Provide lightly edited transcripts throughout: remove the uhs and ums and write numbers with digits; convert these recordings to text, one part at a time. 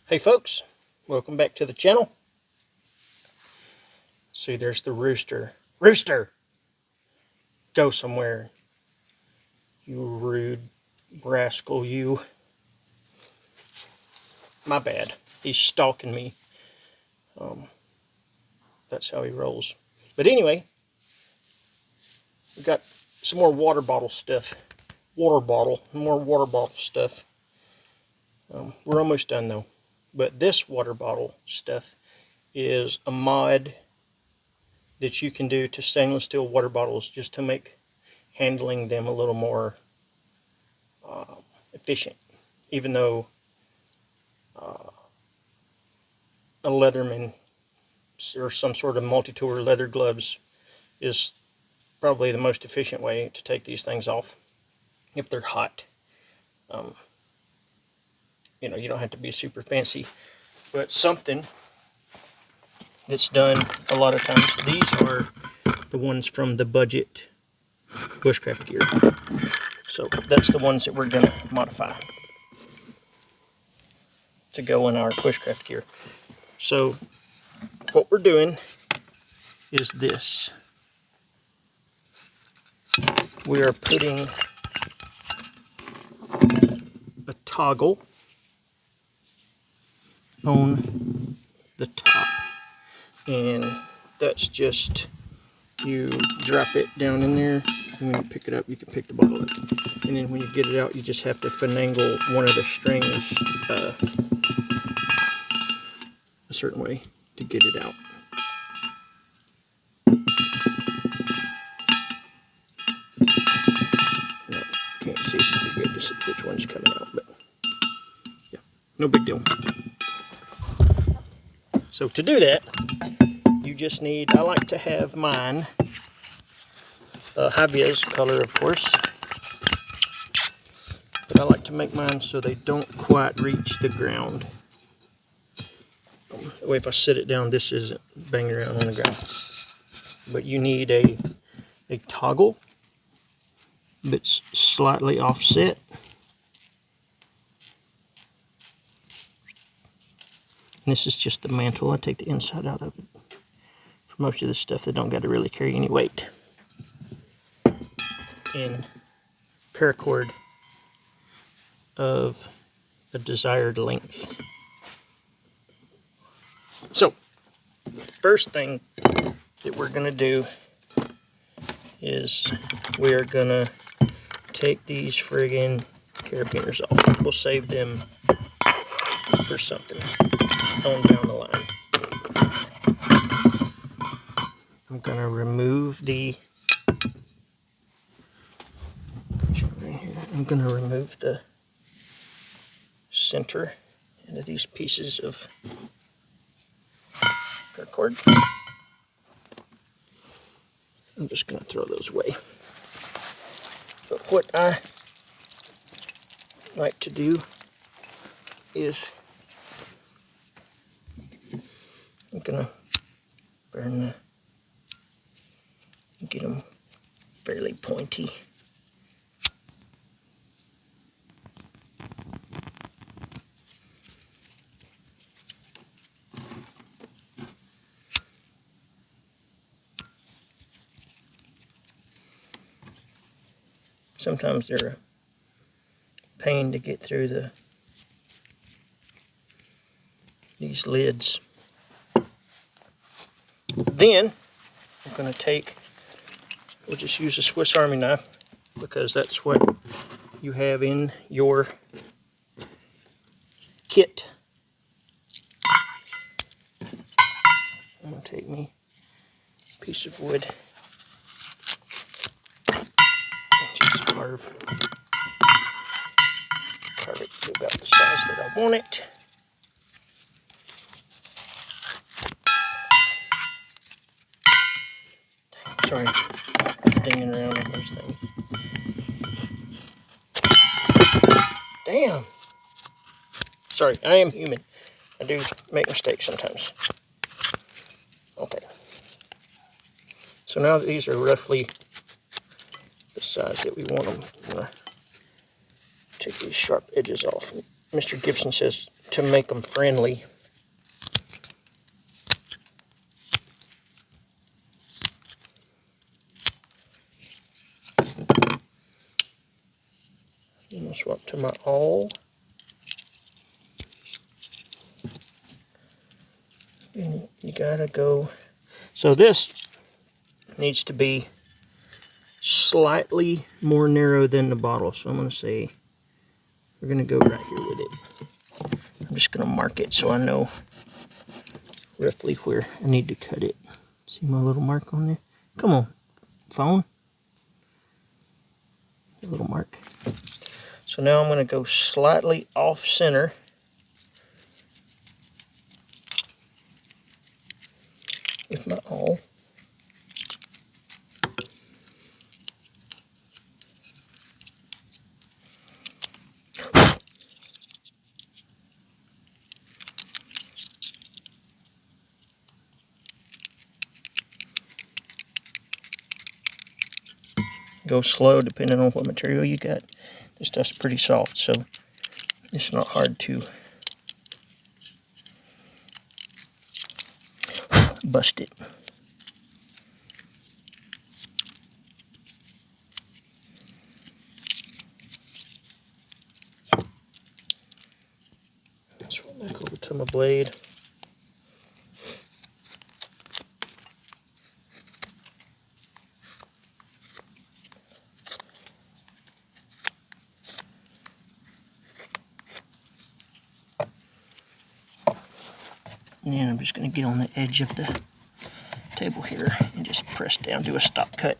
Hey folks, welcome back to the channel. See, there's the rooster. Rooster! Go somewhere, you rude rascal, you. My bad. He's stalking me. That's how he rolls. But anyway, we got some more water bottle stuff. More water bottle stuff. We're almost done though. But this water bottle stuff is a mod that you can do to stainless steel water bottles just to make handling them a little more efficient. Even though a Leatherman or some sort of multi-tool or leather gloves is probably the most efficient way to take these things off if they're hot. You know, you don't have to be super fancy, but something that's done a lot of times. These are the ones from the budget bushcraft gear, so that's the ones that we're going to modify to go in our bushcraft gear. So what we're doing is this. We are putting a toggle on the top, and that's just, you drop it down in there, and when you pick it up, you can pick the bottle up, and then when you get it out, you just have to finagle one of the strings a certain way to get it out. No, can't see it pretty good to see which one's coming out, but yeah, no big deal. So to do that, you just need, I like to have mine high-vis color, of course, but I like to make mine so they don't quite reach the ground. That way if I sit it down, this isn't banging around on the ground. But you need a toggle that's slightly offset. And this is just the mantle. I take the inside out of it for most of the stuff that don't got to really carry any weight. And paracord of a desired length. So, first thing that we're going to do is we are going to take these friggin' carabiners off. We'll save them for something on down the line. I'm going to remove the center into these pieces of paracord. I'm just going to throw those away. But what I like to do is I'm going to burn get them fairly pointy. Sometimes they're a pain to get through these lids. Then I'm going to we'll just use a Swiss Army knife because that's what you have in your kit. I'm going to take me a piece of wood. Just carve it to about the size that I want it. Sorry, dinging around on those things. Damn! Sorry, I am human. I do make mistakes sometimes. Okay. So now that these are roughly the size that we want them, I'm going to take these sharp edges off. Mr. Gibson says to make them friendly. I'm going to swap to my awl. And you gotta go. So this needs to be slightly more narrow than the bottle. So I'm going to say we're going to go right here with it. I'm just going to mark it so I know roughly where I need to cut it. See my little mark on there? Come on, phone. A little mark. So now I'm going to go slightly off center. With my awl. Go slow depending on what material you got. This stuff's pretty soft, so it's not hard to bust it. Swap back over to my blade. And I'm just going to get on the edge of the table here and just press down, do a stop cut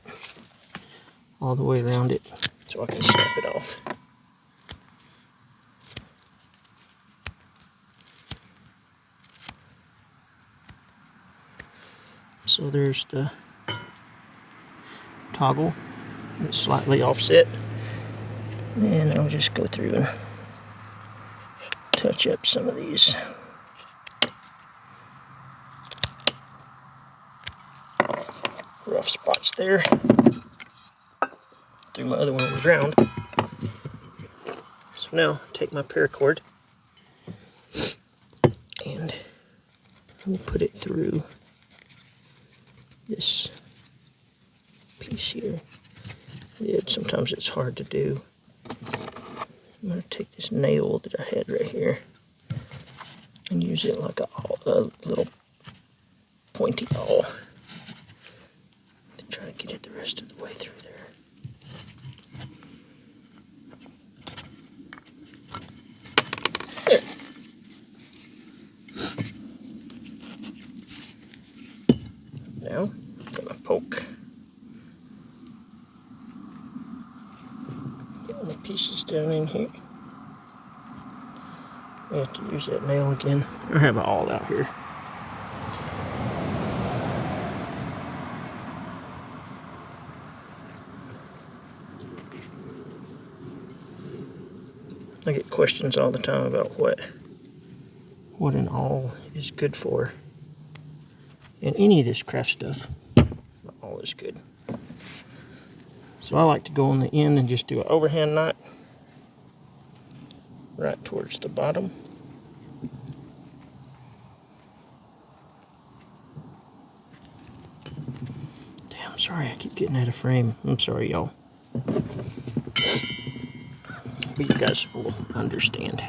all the way around it so I can snap it off. So there's the toggle. It's slightly offset. And I'll just go through and touch up some of these. Rough spots there. Threw my other one on the ground. So now take my paracord and we'll put it through this piece here. Yeah, sometimes it's hard to do. I'm going to take this nail that I had right here and use it like a little pointy awl. Try to get it the rest of the way through there. There. Now I'm gonna poke. Get my pieces down in here. I have to use that nail again. I have it all out here. I get questions all the time about what an awl is good for. And any of this craft stuff, the awl is good. So I like to go on the end and just do an overhand knot right towards the bottom. Damn, sorry, I keep getting out of frame. I'm sorry, y'all. But you guys will understand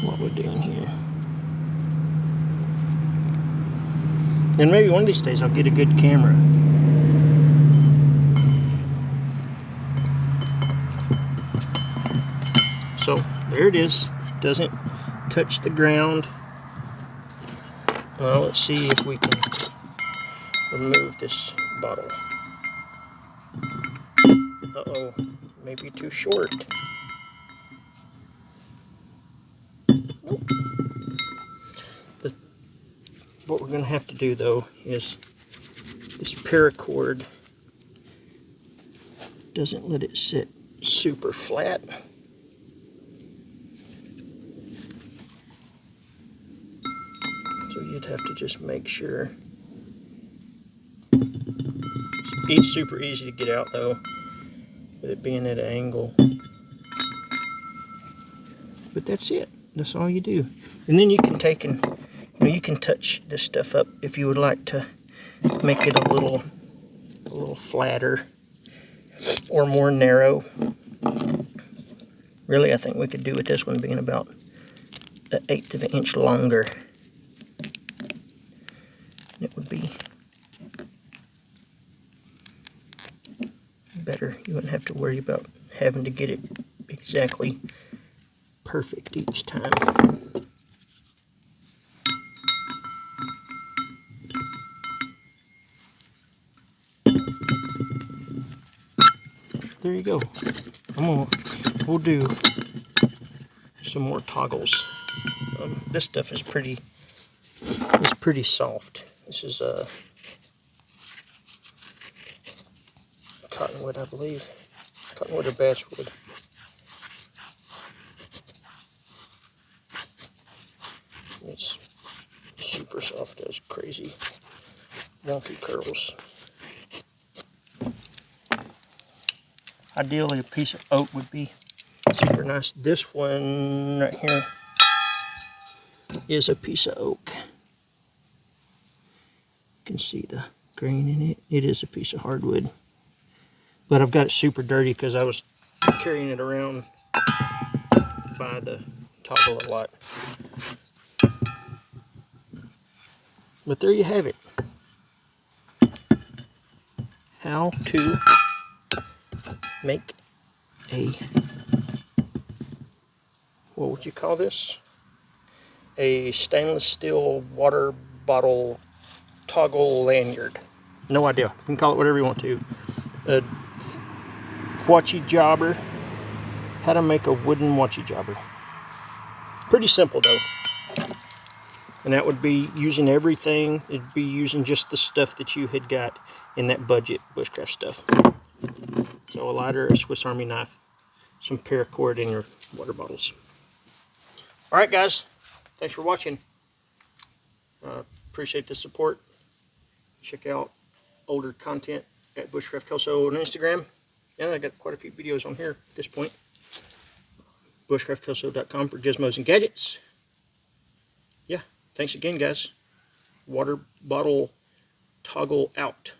what we're doing here. And maybe one of these days I'll get a good camera. So there it is. Doesn't touch the ground. Well, let's see if we can remove this bottle. Uh-oh. Maybe too short. Nope. What we're going to have to do though is this paracord doesn't let it sit super flat. So you'd have to just make sure. It's super easy to get out though, with it being at an angle. But that's it. That's all you do. And then you can take and, you can touch this stuff up if you would like to make it a little flatter or more narrow. Really, I think we could do with this one being about 1/8 of an inch longer. It would be better. You wouldn't have to worry about having to get it exactly perfect each time. There you go. We'll do some more toggles. This stuff is pretty soft. This is cottonwood, I believe. Cottonwood or basswood. It's super soft, as crazy wonky curls. Ideally, a piece of oak would be super nice. This one right here is a piece of oak. You can see the grain in it. It is a piece of hardwood. But I've got it super dirty because I was carrying it around by the toggle a lot. But there you have it. How to make a, what would you call this? A stainless steel water bottle toggle lanyard. No idea. You can call it whatever you want to. A watchy jobber. How to make a wooden watchy jobber. Pretty simple though. And that would be using everything. It'd be using just the stuff that you had got in that budget bushcraft stuff. So a lighter, a Swiss Army knife, some paracord, and your water bottles. Alright guys, thanks for watching. Appreciate the support. Check out older content at Bushcraft Kelso on Instagram. And I got quite a few videos on here at this point. Bushcraftkelso.com for gizmos and gadgets. Yeah, thanks again guys. Water bottle toggle out.